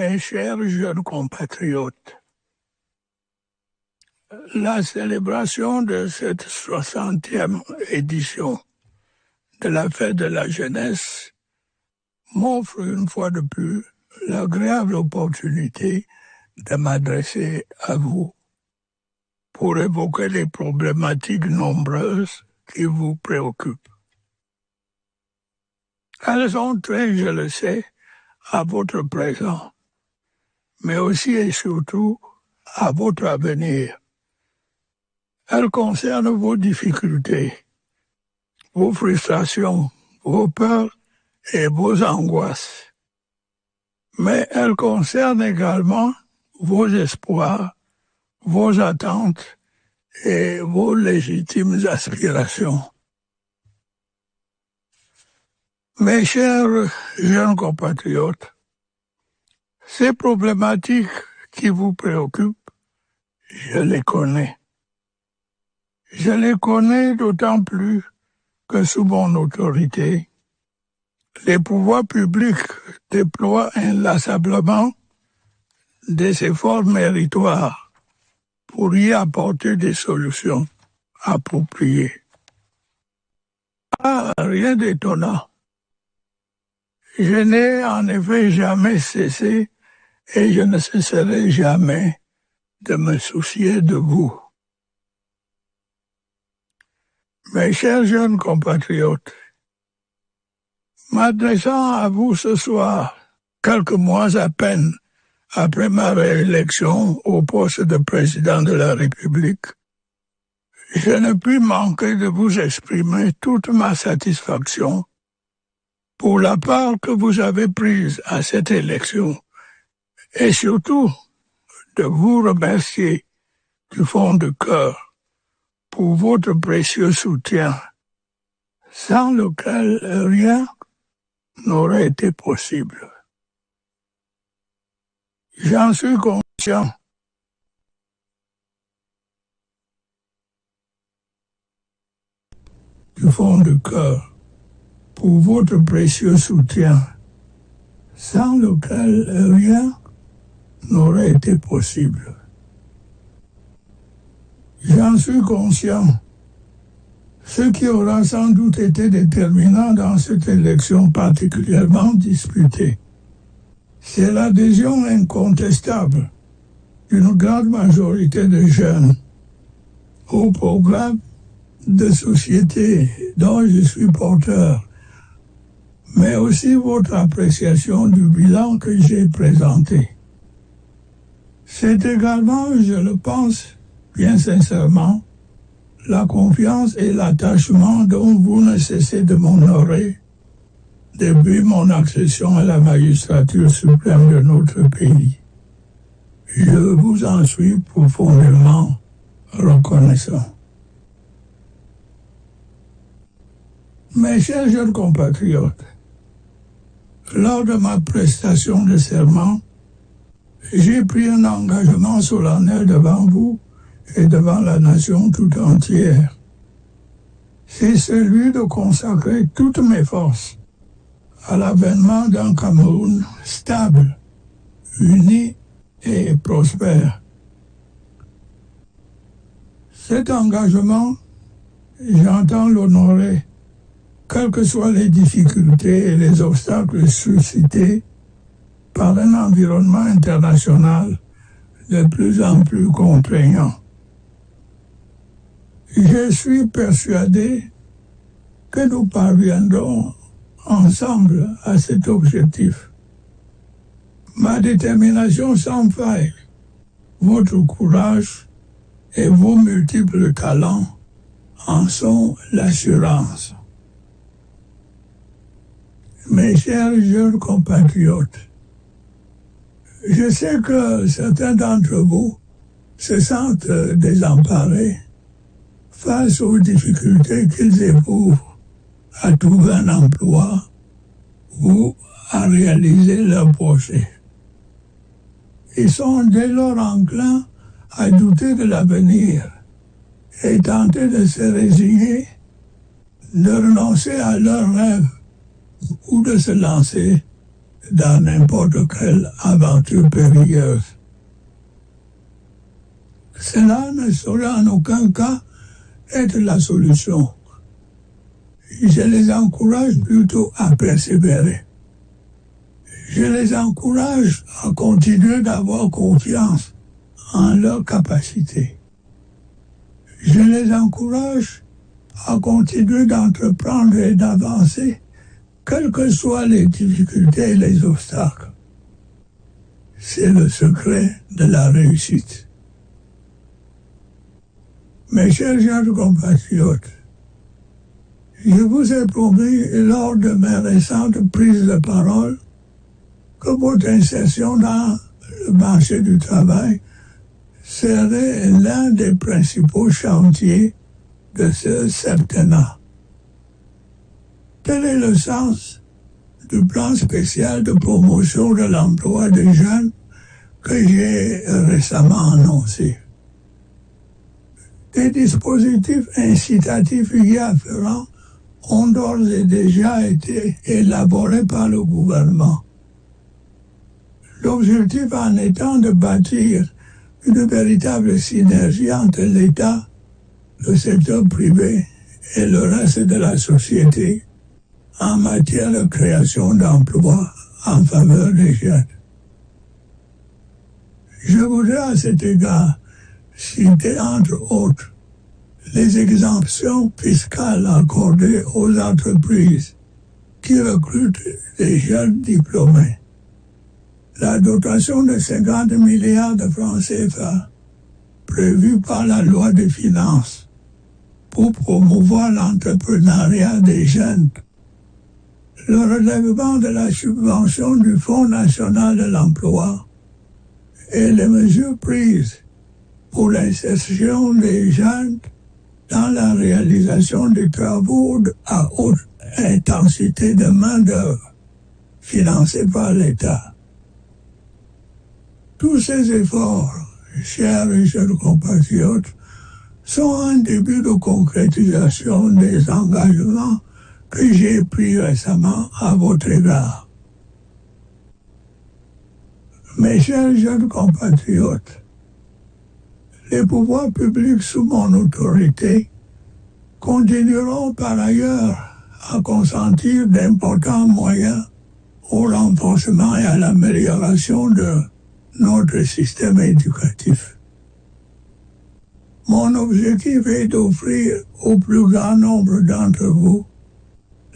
Mes chers jeunes compatriotes, la célébration de cette 60e édition de la fête de la jeunesse m'offre une fois de plus l'agréable opportunité de m'adresser à vous pour évoquer les problématiques nombreuses qui vous préoccupent. Elles sont très, je le sais, à votre présent, mais aussi et surtout à votre avenir. Elles concernent vos difficultés, vos frustrations, vos peurs et vos angoisses. Mais elles concernent également vos espoirs, vos attentes et vos légitimes aspirations. Mes chers jeunes compatriotes, ces problématiques qui vous préoccupent, je les connais. Je les connais d'autant plus que sous mon autorité, les pouvoirs publics déploient inlassablement des efforts méritoires pour y apporter des solutions appropriées. Rien d'étonnant. Je n'ai en effet jamais cessé et je ne cesserai jamais de me soucier de vous. Mes chers jeunes compatriotes, m'adressant à vous ce soir, quelques mois à peine après ma réélection au poste de président de la République, je ne puis manquer de vous exprimer toute ma satisfaction pour la part que vous avez prise à cette élection et surtout de vous remercier du fond du cœur pour votre précieux soutien, sans lequel rien n'aurait été possible. J'en suis conscient. Du fond du cœur, pour votre précieux soutien, sans lequel rien n'aurait été possible. J'en suis conscient. Ce qui aura sans doute été déterminant dans cette élection particulièrement disputée, c'est l'adhésion incontestable d'une grande majorité de jeunes au programme de société dont je suis porteur, mais aussi votre appréciation du bilan que j'ai présenté. C'est également, je le pense, bien sincèrement, la confiance et l'attachement dont vous ne cessez de m'honorer depuis mon accession à la magistrature suprême de notre pays. Je vous en suis profondément reconnaissant. Mes chers jeunes compatriotes, lors de ma prestation de serment, j'ai pris un engagement solennel devant vous et devant la nation tout entière. C'est celui de consacrer toutes mes forces à l'avènement d'un Cameroun stable, uni et prospère. Cet engagement, j'entends l'honorer, quelles que soient les difficultés et les obstacles suscités par un environnement international de plus en plus contraignant. Je suis persuadé que nous parviendrons ensemble à cet objectif. Ma détermination sans faille, votre courage et vos multiples talents en sont l'assurance. Mes chers jeunes compatriotes, je sais que certains d'entre vous se sentent désemparés face aux difficultés qu'ils éprouvent à trouver un emploi ou à réaliser leurs projets. Ils sont dès lors enclins à douter de l'avenir et tenter de se résigner, de renoncer à leurs rêves ou de se lancer dans n'importe quelle aventure périlleuse. Cela ne saurait en aucun cas être la solution. Je les encourage plutôt à persévérer. Je les encourage à continuer d'avoir confiance en leurs capacités. Je les encourage à continuer d'entreprendre et d'avancer, quelles que soient les difficultés et les obstacles. C'est le secret de la réussite. Mes chers jeunes compatriotes, je vous ai promis lors de mes récentes prises de parole que votre insertion dans le marché du travail serait l'un des principaux chantiers de ce septennat. Tel est le sens du plan spécial de promotion de l'emploi des jeunes que j'ai récemment annoncé. Des dispositifs incitatifs y afférents ont d'ores et déjà été élaborés par le gouvernement. L'objectif en étant de bâtir une véritable synergie entre l'État, le secteur privé et le reste de la société en matière de création d'emplois en faveur des jeunes. Je voudrais à cet égard citer entre autres les exemptions fiscales accordées aux entreprises qui recrutent des jeunes diplômés. La dotation de 50 milliards de francs CFA prévue par la loi des finances pour promouvoir l'entrepreneuriat des jeunes, le relèvement de la subvention du Fonds national de l'emploi et les mesures prises pour l'insertion des jeunes dans la réalisation des travaux à haute intensité de main-d'œuvre financés par l'État. Tous ces efforts, chers et jeunes compatriotes, sont un début de concrétisation des engagements que j'ai pris récemment à votre égard. Mes chers jeunes compatriotes, les pouvoirs publics sous mon autorité continueront par ailleurs à consentir d'importants moyens au renforcement et à l'amélioration de notre système éducatif. Mon objectif est d'offrir au plus grand nombre d'entre vous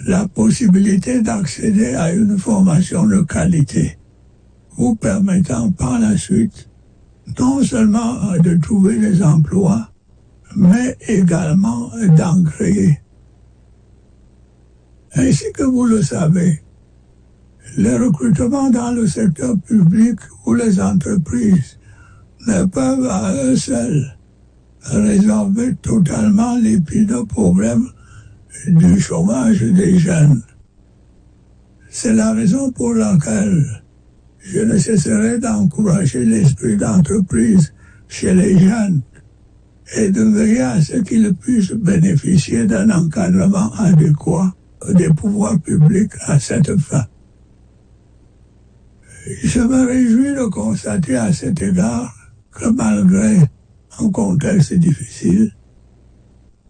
la possibilité d'accéder à une formation de qualité, vous permettant par la suite non seulement de trouver des emplois, mais également d'en créer. Ainsi que vous le savez, les recrutements dans le secteur public ou les entreprises ne peuvent à eux seuls résolver totalement l'épineux problème du chômage des jeunes. C'est la raison pour laquelle je ne cesserai d'encourager l'esprit d'entreprise chez les jeunes et de veiller à ce qu'ils puissent bénéficier d'un encadrement adéquat des pouvoirs publics à cette fin. Je me réjouis de constater à cet égard que malgré un contexte difficile,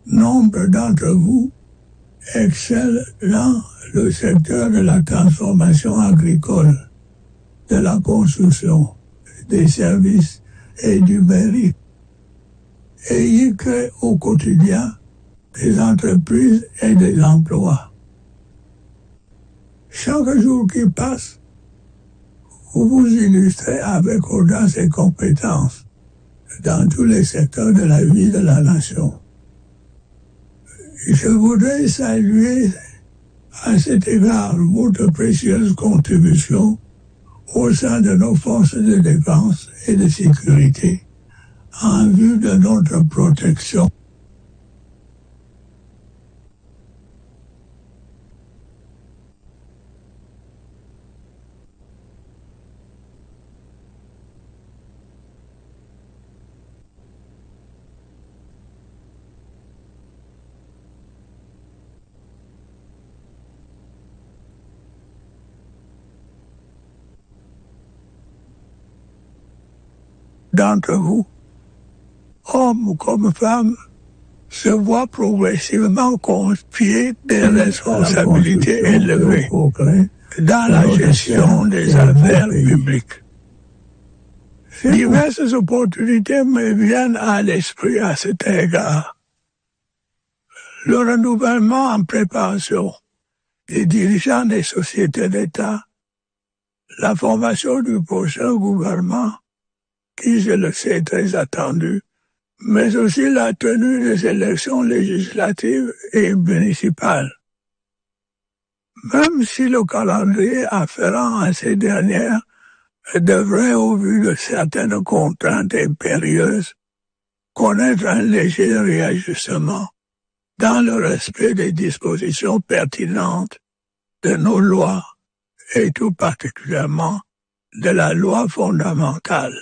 nombre d'entre vous excellent dans le secteur de la transformation agricole, de la construction, des services et du mérite, et y créent au quotidien des entreprises et des emplois. Chaque jour qui passe, vous vous illustrez avec audace et compétence dans tous les secteurs de la vie de la nation. Je voudrais saluer à cet égard votre précieuse contribution au sein de nos forces de défense et de sécurité en vue de notre protection. d'entre vous, hommes comme femmes, se voient progressivement confier des responsabilités élevées dans la gestion des affaires publiques. Diverses opportunités me viennent à l'esprit à cet égard. Le renouvellement en préparation des dirigeants des sociétés d'État, la formation du prochain gouvernement, qui, je le sais, est très attendu, mais aussi la tenue des élections législatives et municipales. Même si le calendrier afférent à ces dernières devrait, au vu de certaines contraintes impérieuses, connaître un léger réajustement dans le respect des dispositions pertinentes de nos lois et tout particulièrement de la loi fondamentale.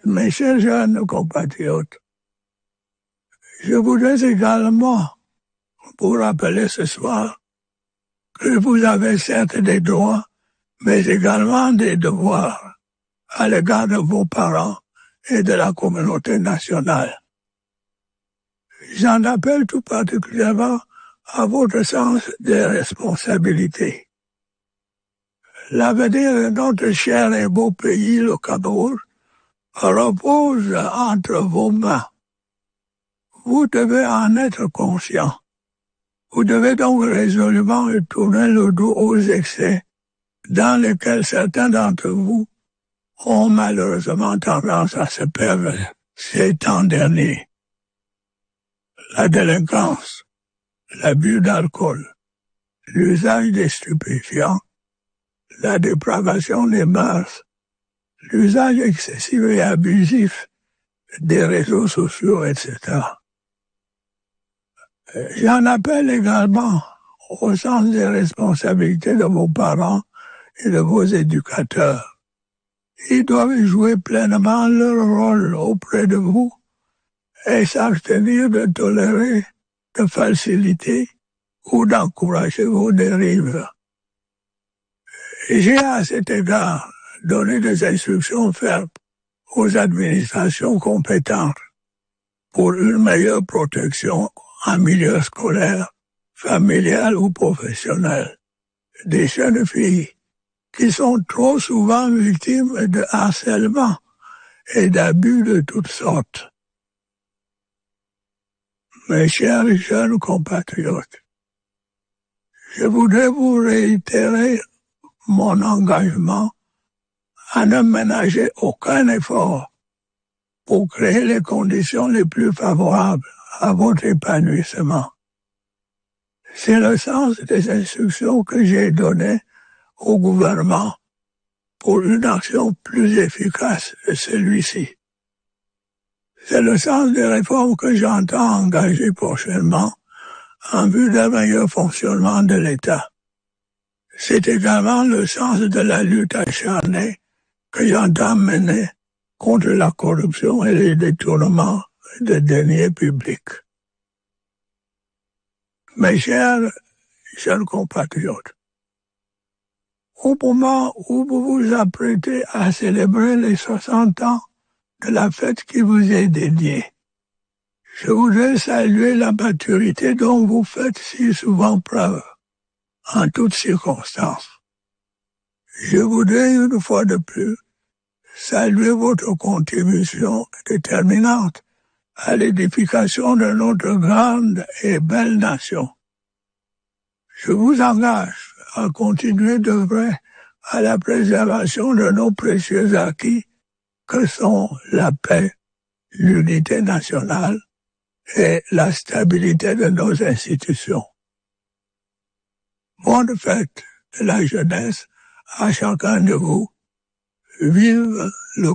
Mes chers jeunes compatriotes, je voudrais également vous rappeler ce soir que vous avez certes des droits, mais également des devoirs à l'égard de vos parents et de la communauté nationale. J'en appelle tout particulièrement à votre sens des responsabilités. L'avenir de notre cher et beau pays, le Cameroun, repose entre vos mains. Vous devez en être conscient. Vous devez donc résolument tourner le dos aux excès dans lesquels certains d'entre vous ont malheureusement tendance à se perdre ces temps derniers. La délinquance, l'abus d'alcool, l'usage des stupéfiants, la dépravation des mœurs, l'usage excessif et abusif des réseaux sociaux, etc. J'en appelle également au sens des responsabilités de vos parents et de vos éducateurs. Ils doivent jouer pleinement leur rôle auprès de vous et s'abstenir de tolérer de facilité ou d'encourager vos dérives. J'ai à cet égard donné des instructions fermes aux administrations compétentes pour une meilleure protection en milieu scolaire, familial ou professionnel des jeunes filles qui sont trop souvent victimes de harcèlement et d'abus de toutes sortes. Mes chers jeunes compatriotes, je voudrais vous réitérer mon engagement à ne ménager aucun effort pour créer les conditions les plus favorables à votre épanouissement. C'est le sens des instructions que j'ai données au gouvernement pour une action plus efficace que celui-ci. C'est le sens des réformes que j'entends engager prochainement en vue d'un meilleur fonctionnement de l'État. C'est également le sens de la lutte acharnée que j'entends mener contre la corruption et les détournements de deniers publics. Mes chers jeunes compatriotes, au moment où vous vous apprêtez à célébrer les 60 ans de la fête qui vous est dédiée, je voudrais saluer la maturité dont vous faites si souvent preuve, en toutes circonstances. Je voudrais une fois de plus saluer votre contribution déterminante à l'édification de notre grande et belle nation. Je vous engage à continuer d'œuvrer à la préservation de nos précieux acquis que sont la paix, l'unité nationale et la stabilité de nos institutions. Bonne fête de la jeunesse à chacun de vous. Vive le